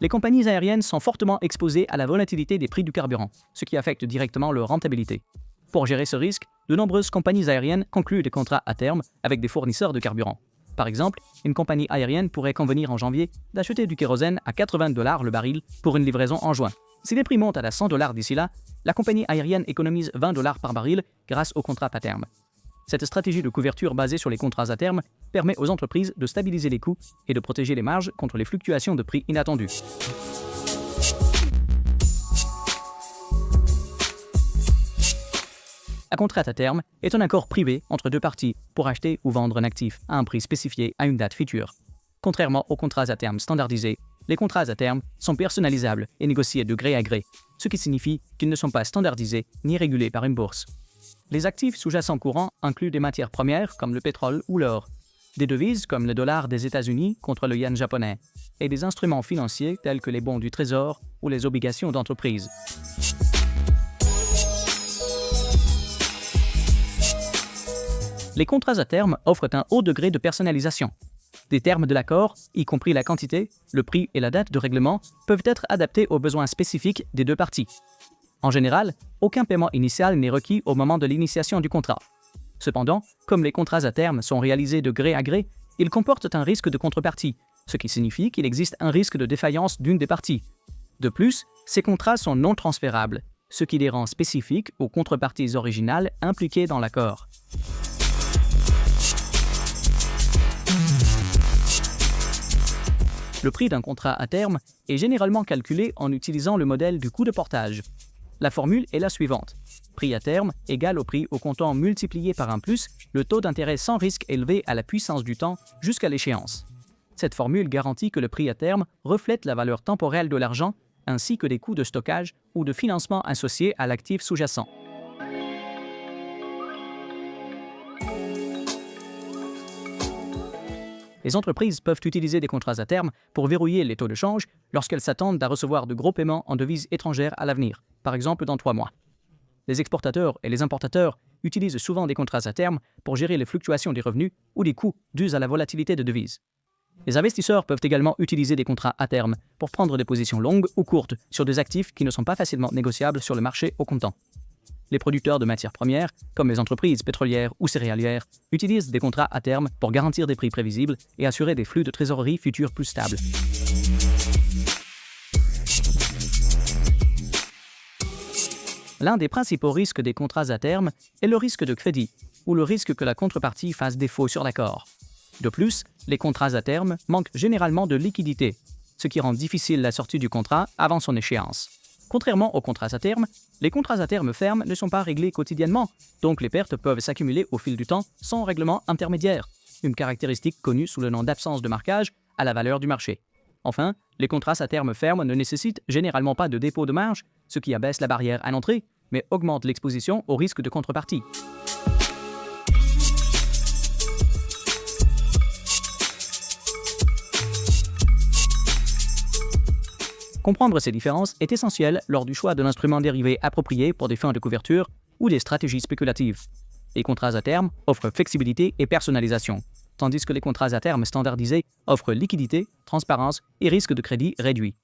Les compagnies aériennes sont fortement exposées à la volatilité des prix du carburant, ce qui affecte directement leur rentabilité. Pour gérer ce risque, de nombreuses compagnies aériennes concluent des contrats à terme avec des fournisseurs de carburant. Par exemple, une compagnie aérienne pourrait convenir en janvier d'acheter du kérosène à 80 $ le baril pour une livraison en juin. Si les prix montent à 100 $ d'ici là, la compagnie aérienne économise 20 $ par baril grâce au contrat à terme. Cette stratégie de couverture basée sur les contrats à terme permet aux entreprises de stabiliser les coûts et de protéger les marges contre les fluctuations de prix inattendues. Un contrat à terme est un accord privé entre deux parties pour acheter ou vendre un actif à un prix spécifié à une date future. Contrairement aux contrats à terme standardisés, les contrats à terme sont personnalisables et négociés de gré à gré, ce qui signifie qu'ils ne sont pas standardisés ni régulés par une bourse. Les actifs sous-jacents courants incluent des matières premières comme le pétrole ou l'or, des devises comme le dollar des États-Unis contre le yen japonais, et des instruments financiers tels que les bons du Trésor ou les obligations d'entreprise. Les contrats à terme offrent un haut degré de personnalisation. Des termes de l'accord, y compris la quantité, le prix et la date de règlement, peuvent être adaptés aux besoins spécifiques des deux parties. En général, aucun paiement initial n'est requis au moment de l'initiation du contrat. Cependant, comme les contrats à terme sont réalisés de gré à gré, ils comportent un risque de contrepartie, ce qui signifie qu'il existe un risque de défaillance d'une des parties. De plus, ces contrats sont non transférables, ce qui les rend spécifiques aux contreparties originales impliquées dans l'accord. Le prix d'un contrat à terme est généralement calculé en utilisant le modèle du coût de portage. La formule est la suivante. Prix à terme égale au prix au comptant multiplié par 1 plus le taux d'intérêt sans risque élevé à la puissance du temps jusqu'à l'échéance. Cette formule garantit que le prix à terme reflète la valeur temporelle de l'argent ainsi que les coûts de stockage ou de financement associés à l'actif sous-jacent. Les entreprises peuvent utiliser des contrats à terme pour verrouiller les taux de change lorsqu'elles s'attendent à recevoir de gros paiements en devises étrangères à l'avenir, par exemple dans 3 mois. Les exportateurs et les importateurs utilisent souvent des contrats à terme pour gérer les fluctuations des revenus ou des coûts dus à la volatilité de devises. Les investisseurs peuvent également utiliser des contrats à terme pour prendre des positions longues ou courtes sur des actifs qui ne sont pas facilement négociables sur le marché au comptant. Les producteurs de matières premières, comme les entreprises pétrolières ou céréalières, utilisent des contrats à terme pour garantir des prix prévisibles et assurer des flux de trésorerie futurs plus stables. L'un des principaux risques des contrats à terme est le risque de crédit, ou le risque que la contrepartie fasse défaut sur l'accord. De plus, les contrats à terme manquent généralement de liquidité, ce qui rend difficile la sortie du contrat avant son échéance. Contrairement aux contrats à terme, les contrats à terme fermes ne sont pas réglés quotidiennement, donc les pertes peuvent s'accumuler au fil du temps sans règlement intermédiaire, une caractéristique connue sous le nom d'absence de marquage à la valeur du marché. Enfin, les contrats à terme fermes ne nécessitent généralement pas de dépôt de marge, ce qui abaisse la barrière à l'entrée, mais augmente l'exposition au risque de contrepartie. Comprendre ces différences est essentiel lors du choix de l'instrument dérivé approprié pour des fins de couverture ou des stratégies spéculatives. Les contrats à terme offrent flexibilité et personnalisation, tandis que les contrats à terme standardisés offrent liquidité, transparence et risque de crédit réduit.